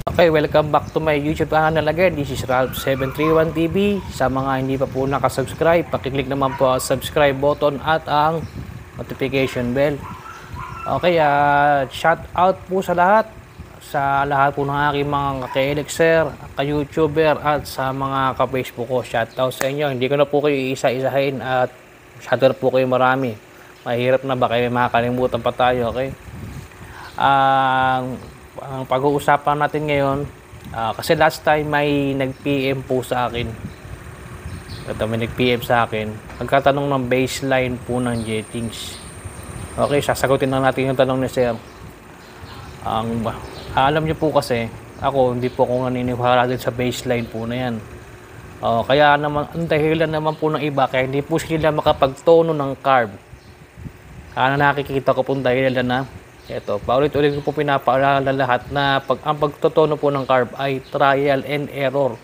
Okay, welcome back to my YouTube channel again. This is Ralph731TV. Sa mga hindi pa po nakasubscribe, pakiclick naman po ang subscribe button at ang notification bell. Okay, shout out po sa lahat po ng aking mga ka-Elixir, ka-YouTuber at sa mga ka-Facebook ko. Shout out sa inyo. Hindi ko na po kayo isa-isahin at shout out po kayo marami. Mahirap na ba kayo makakalimutan pa tayo, okay? Ang pag-uusapan natin ngayon, kasi last time may nag-PM po sa akin. Ito, may nag-PM sa akin. Nagkatanong ng baseline po ng Jetings. Okay, sasagutin na natin yung tanong ni Sir. Alam niyo po kasi, hindi po ako naniniwala din sa baseline po na yan. Kaya naman, ang dahilan naman po ng iba, kaya hindi po sila makapagtono ng carb. Nakikita ko po ang dahilan na ito, paulit-ulit ko po pinapaalala lahat na ang pagtotono po ng carb ay trial and error.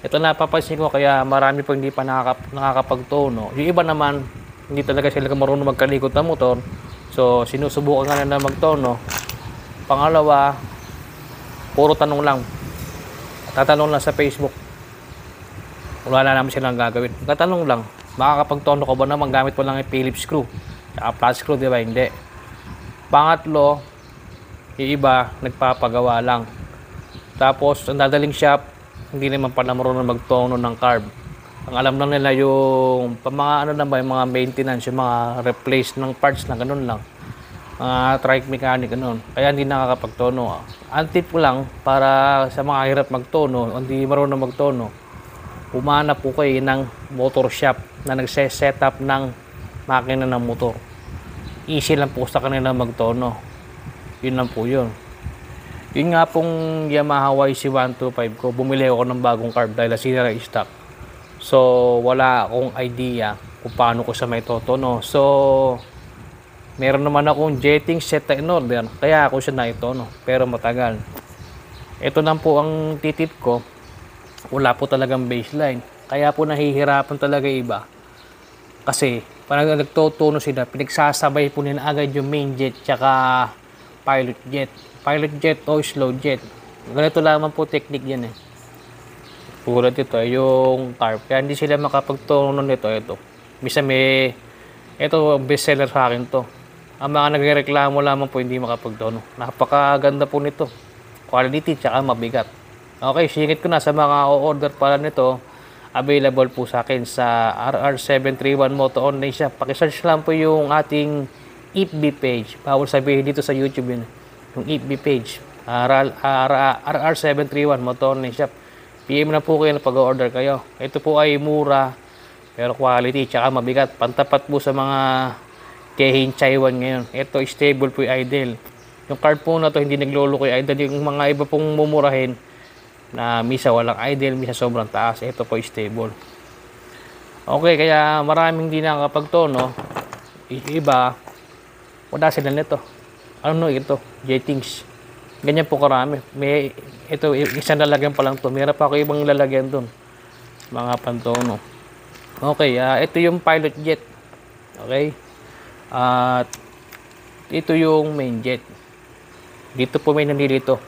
Ito napapansin ko kaya marami po hindi pa nakakapagtono. Yung iba naman, hindi talaga sila marunong magkalikot ng motor. So, sinusubukan nga na magtono. Pangalawa, puro tanong lang. Tatanong lang sa Facebook. Wala naman silang gagawin. Tatanong lang, makakapagtono ko ba naman gamit mo lang yung Phillips screw? Saka flat screw, di ba? Hindi. Pangatlo, yung iba, nagpapagawa lang. Tapos, ang dadaling shop, hindi naman pala marunong magtono ng carb. Ang alam lang nila yung mga mga maintenance, yung mga replace ng parts na ganun lang. Mga trike mechanic, ganun. Kaya hindi nakakapagtono. Ang tip ko lang, para sa mga hirap magtono, hindi marunong magtono, umanap po kayo ng motor shop na nagse-setup ng makina ng motor. Easy lang po sa kanila magtono. Yun lang po yun. Yun nga pong Yamaha YC125 ko, bumili ako ng bagong carb dahil sira yung stock. So, wala akong idea kung paano ko siya may totono. So, meron naman akong jetting set in order, kaya ako siya naitono. Pero matagal. Ito lang po ang titip ko. Wala po talagang baseline. Kaya po nahihirapan talaga iba. Kasi, parang nagtotono sila, pinagsasabay po nila agad yung main jet tsaka pilot jet. Pilot jet o slow jet. Ganito lamang po technique yan eh. Tulad ito, yung carb. Kaya hindi sila makapagtono nito. Ito. Misa ito, bestseller sa akin to. Ang mga nagreklamo lamang po hindi makapagtono. Napakaganda po nito. Quality tsaka mabigat. Okay, singit ko na sa mga o-order pala nito. Available po sa akin sa RR731 Moto Online Shop. Pakisearch lang po yung ating FB page. Bawal sabihin dito sa YouTube yun. Yung FB page. RR731 Moto Online Shop. PM na po kayo na pag-order kayo. Ito po ay mura, pero quality, tsaka mabigat. Pantapat po sa mga Kehin Chaiwan ngayon. Ito, stable po yung idle. Yung card po na to hindi naglolo ko yung idle. Yung mga iba pong mumurahin, na misa walang idle, misa sobrang taas. Ito po stable. Okay, kaya maraming hindi nakakapagtono. Iba, wala sila nito. Ano ito? Jetings. Ganyan po karami. Ito, isang lalagyan pa lang to. Meron pa ako ibang lalagyan dun. Mga pantono. Okay, ito yung pilot jet. Okay? At ito yung main jet. Dito po may nandito.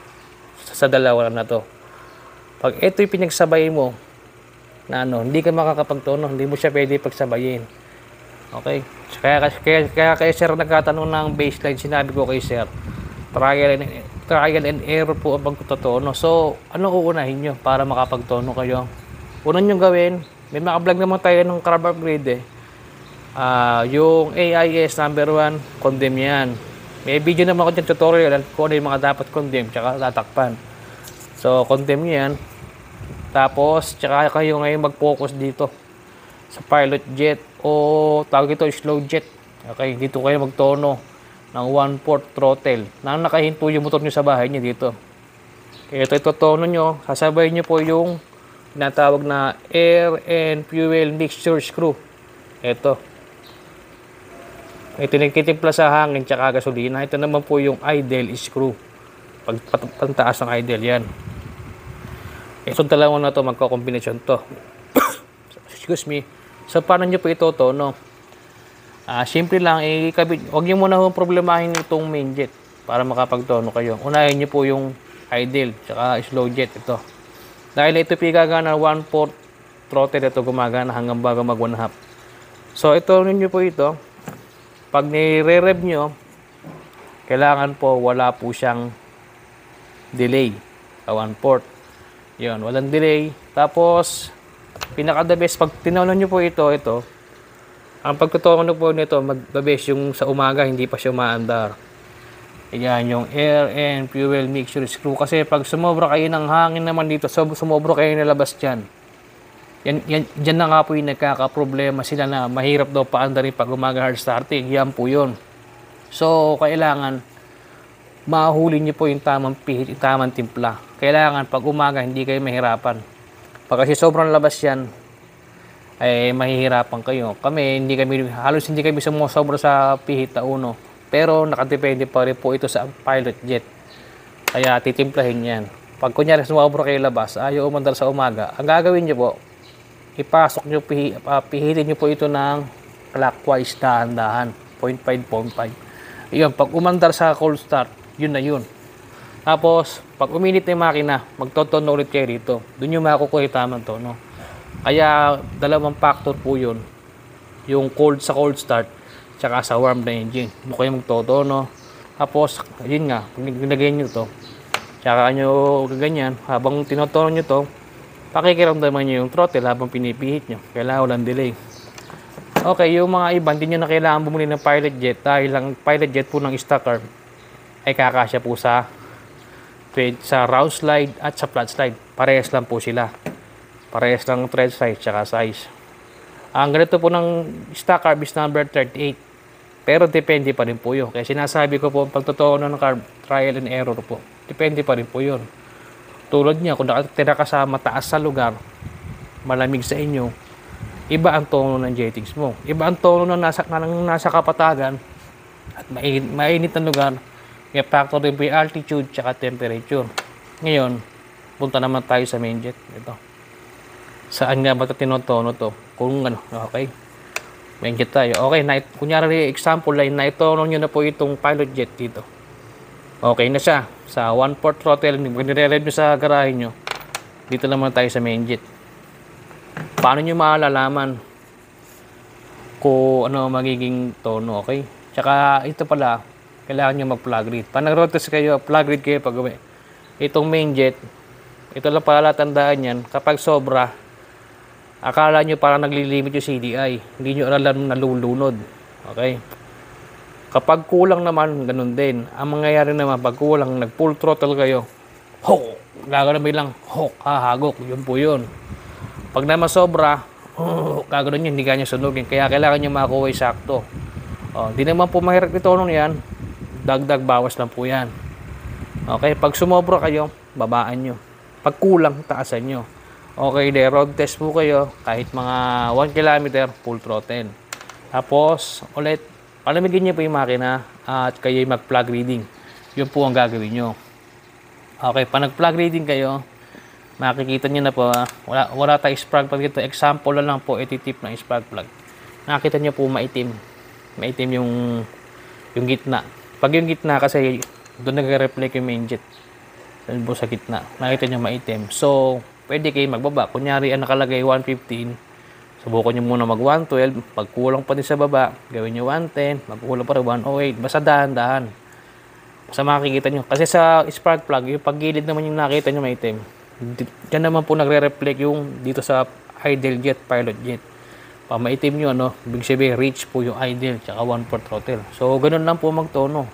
Sa dalawa na to. Pag ito'y pinagsabay mo, na hindi ka makakapagtono, hindi mo siya pwede pagsabayin. Okay? Kaya Sir nagkatanong ng baseline, sinabi ko kay Sir, trial and error po ang pagtotono. So, ano uunahin nyo para makapagtono kayo? Unang nyo gawin, may maka-vlog naman tayo ng carb upgrade eh. Yung AIS number 1, condemn yan. May video naman ako dyan tutorial kung ano yung mga dapat condemn, tsaka tatakpan. So, condemn nyo yan. Tapos, tsaka kayo ngayon mag-focus dito sa pilot jet o tawag ito slow jet. Okay, dito kayo magtono ng 1/4 throttle. Nakahinto yung motor nyo sa bahay nyo dito. Kaya ito tono nyo, sasabay nyo po yung tinatawag na air and fuel mixture screw. Ito. Ito nagtitimpla sa hangin tsaka gasolina. Ito naman po yung idle screw. Pagtaas ng idle yan. Itong dalawang na to, magkakombinasyon to. Excuse me. So, paano nyo po ito tono? Simple lang, huwag nyo muna problemahin itong main jet para makapagtono kayo. Unahin nyo po yung idle, tsaka slow jet ito. Dahil ito gagana 1/4 throttle, ito gumagana hanggang bago mag 1/2. So ito ninyo po ito, pag nire-rev nyo, kailangan po wala po siyang delay sa 1/4. Yun, walang delay. Tapos pinaka-the best, pag tinono nyo po ito, ang pagtutono po nito, mag-the-best yung sa umaga, hindi pa siya umaandar. Yan, yung air and fuel mixture screw. Kasi pag sumobra kayo ng hangin naman dito, sumobra kayo nilabas dyan. Dyan na nga po yung nagkakaproblema sila na mahirap daw paandarin pag umaga hard starting. Yan po yun. So, kailangan mahuli nyo po yung tamang pihit, yung tamang timpla. Kailangan pag umaga, hindi kayo mahirapan. Pag kasi sobrang labas yan, ay mahihirapan kayo. Halos hindi kami sumusobra sa pihit na uno. Pero nakadepende pa rin po ito sa pilot jet. Kaya titimplahin yan. Pag kunyari sumobra kayo labas, ayaw umandar sa umaga, ang gagawin nyo po, ipasok nyo, pihitin nyo po ito ng clockwise, dahan-dahan, 0.5. Yun, pag umandar sa cold start, yun na yun. Tapos, pag uminit na yung makina, magtotono ulit kayo rito. Doon yung makukuha yung tamang tono. Kaya, dalawang factor po yun. Yung cold sa cold start, tsaka sa warm na engine. Doon kayo magtotono. Tapos, yun nga, pag nilagay nyo to, tsaka nyo ganyan, habang tinotono nyo to, pakikiramdaman nyo yung throttle habang pinipihit nyo. Kailangan walang delay. Okay, yung mga iba, hindi nyo na kailangan bumili ng pilot jet dahil lang pilot jet po ng stock car ay kakasya po sa round slide at sa flat slide. Parehas lang po sila. Parehas lang tread size tsaka size. Ang ganito po ng stock carb is number 38. Pero depende pa rin po yun. Kaya sinasabi ko po, pagtotoo ng carb, trial and error po. Depende pa rin po yun. Tulad niya, kung nakatira ka sa mataas sa lugar, malamig sa inyo, iba ang tono ng jetings mo. Iba ang tono ng nasa kapatagan at mainit na lugar. Kaya factor din po yung altitude tsaka temperature. Ngayon, punta naman tayo sa main jet. Ito. Saan nga ba ito tinotono to? Kung ano, okay. Main jet tayo. Okay, kunyari example line, naitono nyo na po itong pilot jet dito. Okay na siya. Sa 1/4 throttle, nire-rev nyo sa garahe nyo. Dito naman tayo sa main jet. Paano nyo malalaman kung ano magiging tono, okay? Tsaka ito pala, kailangan nyo mag-plug read. Pag nag-road test kayo, plug read kayo pag uwi. Itong main jet, ito lang pala tandaan yan, kapag sobra, akala nyo parang naglilimit yung CDI. Hindi nyo alam nalulunod. Okay? Kapag kulang naman, ganun din. Ang mangyayari naman, pag kulang, nag-full throttle kayo, hok! Gagawin lang, hok, hahagok. Yun po yun. Pag naman sobra, gagawin nyo, hindi kanya sunugin. Kaya kailangan nyo makuha yung sakto. Di naman po mahirap ito nung yan. Dagdag, bawas lang po yan. Okay? Pag sumobra kayo, babaan nyo. Pag kulang, taasan nyo. Okay, road test po kayo, kahit mga 1 km, full throttle. Tapos, ulit, palamigin niyo po yung makina at kayo mag-plug reading. Yun po ang gagawin nyo. Okay, pag nag-plug reading kayo, makikita nyo na po, wala tayong spark plug dito. Example lang po, ititip ng spark plug. Nakita nyo po maitim. Maitim yung gitna. Pag yung gitna, kasi doon nag-reflect yung main jet. Doon po sa gitna. Nakita nyo maitim. So, pwede kayo magbaba. Kunyari, ang nakalagay 115. Subukan nyo muna mag 112. Pag kulang pa din sa baba, gawin nyo 110. Magkulang pa rin 108. Basta dahan-dahan. Basta makikita nyo. Kasi sa spark plug, yung paggilid naman yung nakita nyo maitim. Diyan naman po nagre-reflect yung dito sa idle jet, pilot jet. Pag maitim nyo, big sabihin, reach po yung idle, tsaka 1/4 throttle. So, ganun lang po magtono.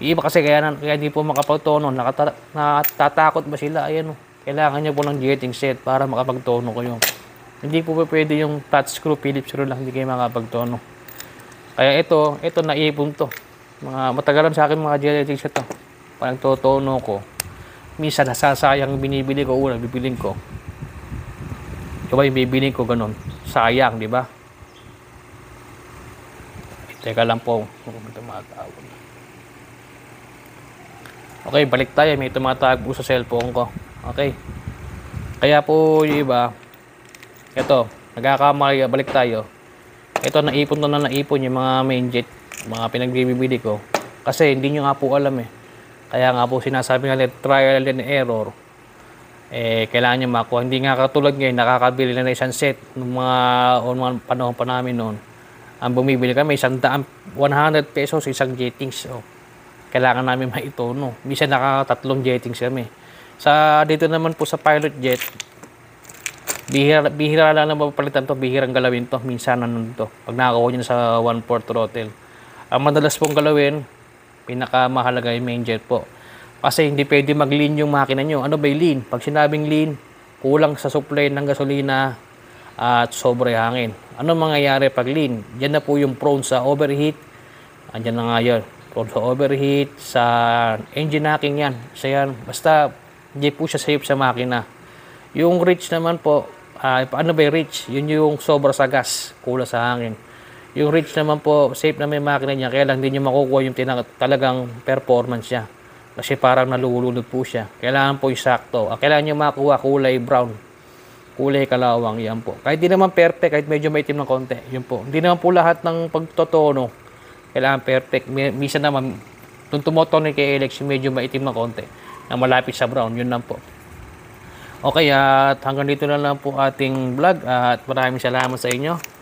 Iba kasi kaya hindi po makapagtono. Natatakot ba sila? Ayan, kailangan nyo po ng jetting set para makapagtono kayo. Hindi po pwede yung touch screw, Phillips screw lang, hindi kayo makapagtono. Kaya ito naipon to. Matagalan sa akin mga jetting set to. Pag nagtotono ko, minsan nasasayang binibili ko, bibilin ko. Diba yung bibilin ko ganun? Sayang, di ba? Teka lang po. Tumatawag. Okay, balik tayo. May tumatawag po sa cellphone ko. Okay. Kaya po yung iba, ito, nagkakamali, balik tayo. Ito, naipon yung mga main jet, mga pinagbibili ko. Kasi hindi nyo nga po alam eh. Kaya nga po sinasabi nga trial and error, kailangan nyo makuha. Hindi nga katulad ngayon, nakakabili na ng isang set ng mga panahon pa namin noon. Ang bumibili kami, 100 pesos, isang jettings. Kailangan namin maitono. Minsan nakatatlong jettings kami. Dito naman po sa pilot jet, bihira lang na mapapalitan to, bihirang galawin to, minsan to. Pag nakakuha nyo na sa 1/4 throttle. Ang madalas pong galawin, pinakamahalaga yung main jet po. Kasi hindi pwede mag-lean yung makina nyo. Ano ba yung lean? Pag sinabing lean, kulang sa supply ng gasolina at sobre hangin. Ano mangyayari pag lean? Diyan na po yung prone sa overheat. Andiyan na nga yun. Prone sa overheat, sa engine knocking yan. Isa yan. Basta hindi po siya safe sa makina. Yung reach naman po, ano ba yung reach? Yun yung sobra sa gas, kulang sa hangin. Yung reach naman po, safe na may makina niya, kaya lang hindi nyo makukuha yung talagang performance niya. Kasi parang nalulunod po siya. Kailangan po yung sakto. Kailangan nyo makuha kulay brown. Kulay kalawang, yan po. Kahit di naman perfect, kahit medyo maitim ng konti, yun po. Hindi naman po lahat ng pagtotono, kailangan perfect. Misa naman, nung tumotono kay Alex, medyo maitim ng konti, na malapit sa brown, yun lang po. Okay, at hanggang dito na lang po ating vlog at maraming salamat sa inyo.